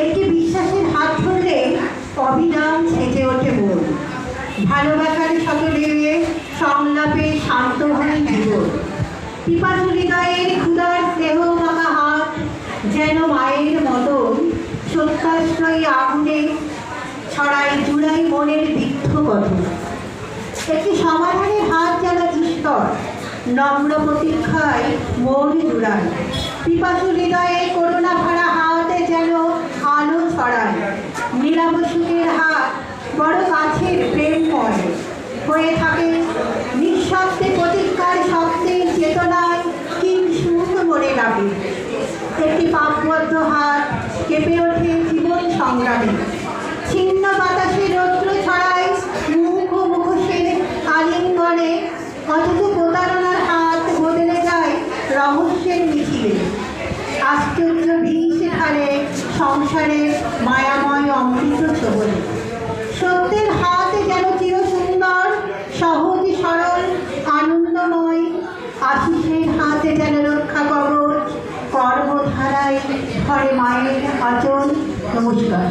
একটি বিশ্বাসের হাত ধরলে অবিরাম ছেঁচে ওঠে মন। ভালোবাসার সকলে সংলাপে শান্ত হয় জীবন। পিপাসু হৃদয়ের ক্ষুধার স্নেহ মাখা হাত যেন মায়ের মতন সত্যাশ্রয়ী আগুনে ছড়াই জুড়াই মনের বিদ্ধ কথন। একটি সমাধানের হাত যেন ঈশ্বর নম্র প্রতীক্ষায় মন জুড়ায়। পিপাসু হৃদয়ে করুণা ভরা হাত যেন আলো ছড়ায়। নীলাভ সুখের হাত বড় কাছের প্রেমময় হয়ে থাকে নিঃশব্দে প্রতীক্ষার শব্দের চেতনায় কিংসুক মনে লাগে। একটি পাপবদ্ধ হাত কেঁপে ওঠে জীবন সংগ্রামে। ছিন্ন বাতাসে রৌদ্র ছড়ায় মুখ ও মুখোশের আলিঙ্গনে, অথচ প্রতারণার হাত বদলে যায় রহস্যের মিছিলে। আশ্চর্য ভিড় ঢালে সংসারে মায়াময় অমৃত ছোবলে। সত্যের হাত যেন চিরসুন্দর সহজ সরল আনন্দময়। আশিসের হাতে যেন রক্ষা কবচ কর্মধারায় ধরে মায়ের আচল। নমস্কার।